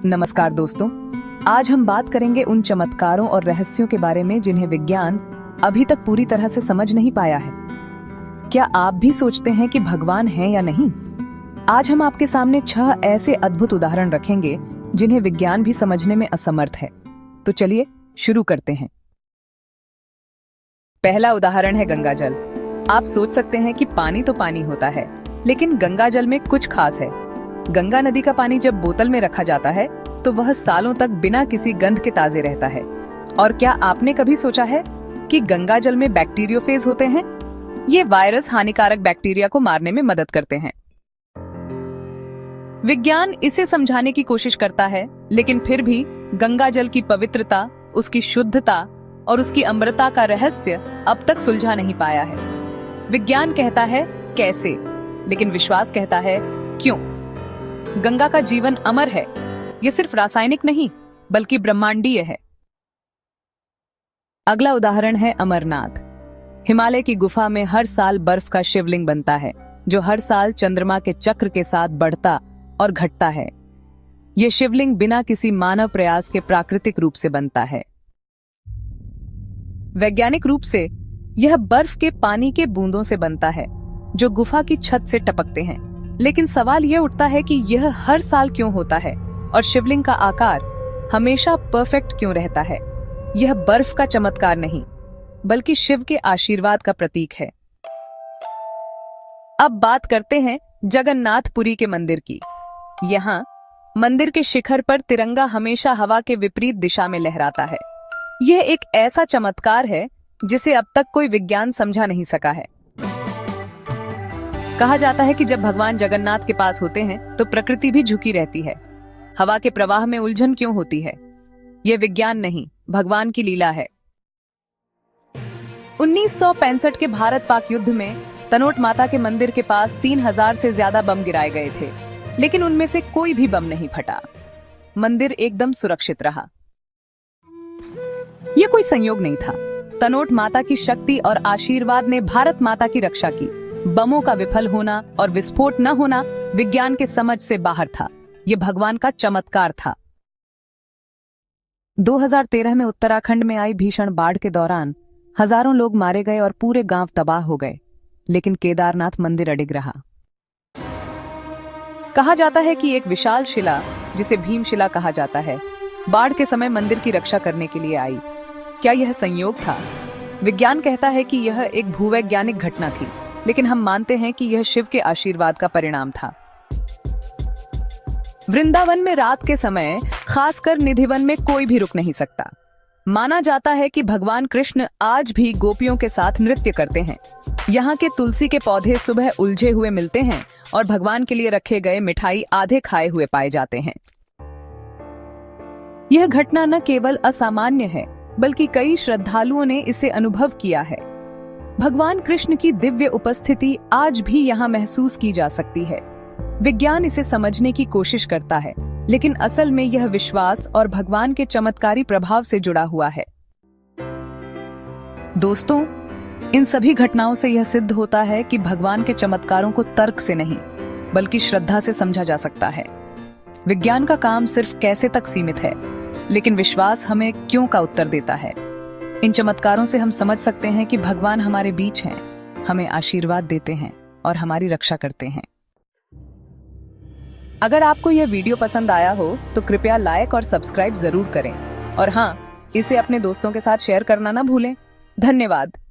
नमस्कार दोस्तों, आज हम बात करेंगे उन चमत्कारों और रहस्यों के बारे में जिन्हें विज्ञान अभी तक पूरी तरह से समझ नहीं पाया है। क्या आप भी सोचते हैं कि भगवान है या नहीं? आज हम आपके सामने 6 ऐसे अद्भुत उदाहरण रखेंगे जिन्हें विज्ञान भी समझने में असमर्थ है। तो चलिए शुरू करते हैं। पहला उदाहरण है गंगा जल। आप सोच सकते हैं कि पानी तो पानी होता है, लेकिन गंगा जल में कुछ खास है। गंगा नदी का पानी जब बोतल में रखा जाता है तो वह सालों तक बिना किसी गंध के ताजे रहता है। और क्या आपने कभी सोचा है कि गंगा जल में बैक्टीरियोफेज होते हैं? ये वायरस हानिकारक बैक्टीरिया को मारने में मदद करते हैं। विज्ञान इसे समझाने की कोशिश करता है, लेकिन फिर भी गंगा जल की पवित्रता, उसकी शुद्धता और उसकी अमृता का रहस्य अब तक सुलझा नहीं पाया है। विज्ञान कहता है कैसे, लेकिन विश्वास कहता है क्यों। गंगा का जीवन अमर है। यह सिर्फ रासायनिक नहीं बल्कि ब्रह्मांडीय है। अगला उदाहरण है अमरनाथ। हिमालय की गुफा में हर साल बर्फ का शिवलिंग बनता है, जो हर साल चंद्रमा के चक्र के साथ बढ़ता और घटता है। यह शिवलिंग बिना किसी मानव प्रयास के प्राकृतिक रूप से बनता है। वैज्ञानिक रूप से यह बर्फ के पानी के बूंदों से बनता है, जो गुफा की छत से टपकते हैं। लेकिन सवाल यह उठता है कि यह हर साल क्यों होता है और शिवलिंग का आकार हमेशा परफेक्ट क्यों रहता है? यह बर्फ का चमत्कार नहीं, बल्कि शिव के आशीर्वाद का प्रतीक है। अब बात करते हैं जगन्नाथपुरी के मंदिर की। यहाँ मंदिर के शिखर पर तिरंगा हमेशा हवा के विपरीत दिशा में लहराता है। यह एक ऐसा चमत्कार है जिसे अब तक कोई विज्ञान समझा नहीं सका है। कहा जाता है कि जब भगवान जगन्नाथ के पास होते हैं तो प्रकृति भी झुकी रहती है। हवा के प्रवाह में उलझन क्यों होती है? यह विज्ञान नहीं, भगवान की लीला है। 1965 के भारत पाक युद्ध में तनोट माता के मंदिर के पास 3000 से ज्यादा बम गिराए गए थे, लेकिन उनमें से कोई भी बम नहीं फटा। मंदिर एकदम सुरक्षित रहा। यह कोई संयोग नहीं था। तनोट माता की शक्ति और आशीर्वाद ने भारत माता की रक्षा की। बमों का विफल होना और विस्फोट न होना विज्ञान के समझ से बाहर था। यह भगवान का चमत्कार था। 2013 में उत्तराखंड में आई भीषण बाढ़ के दौरान हजारों लोग मारे गए और पूरे गांव तबाह हो गए, लेकिन केदारनाथ मंदिर अडिग रहा। कहा जाता है कि एक विशाल शिला, जिसे भीमशिला कहा जाता है, बाढ़ के समय मंदिर की रक्षा करने के लिए आई। क्या यह संयोग था? विज्ञान कहता है कि यह एक भूवैज्ञानिक घटना थी, लेकिन हम मानते हैं कि यह शिव के आशीर्वाद का परिणाम था। वृंदावन में रात के समय, खासकर निधिवन में, कोई भी रुक नहीं सकता। माना जाता है कि भगवान कृष्ण आज भी गोपियों के साथ नृत्य करते हैं। यहाँ के तुलसी के पौधे सुबह उलझे हुए मिलते हैं और भगवान के लिए रखे गए मिठाई आधे खाए हुए पाए जाते हैं। यह घटना न केवल असामान्य है, बल्कि कई श्रद्धालुओं ने इसे अनुभव किया है। भगवान कृष्ण की दिव्य उपस्थिति आज भी यहाँ महसूस की जा सकती है। विज्ञान इसे समझने की कोशिश करता है, लेकिन असल में यह विश्वास और भगवान के चमत्कारी प्रभाव से जुड़ा हुआ है। दोस्तों, इन सभी घटनाओं से यह सिद्ध होता है कि भगवान के चमत्कारों को तर्क से नहीं, बल्कि श्रद्धा से समझा जा सकता है। विज्ञान का काम सिर्फ कैसे तक सीमित है, लेकिन विश्वास हमें क्यों का उत्तर देता है। इन चमत्कारों से हम समझ सकते हैं कि भगवान हमारे बीच हैं, हमें आशीर्वाद देते हैं और हमारी रक्षा करते हैं। अगर आपको यह वीडियो पसंद आया हो तो कृपया लाइक और सब्सक्राइब जरूर करें। और हाँ, इसे अपने दोस्तों के साथ शेयर करना ना भूलें। धन्यवाद।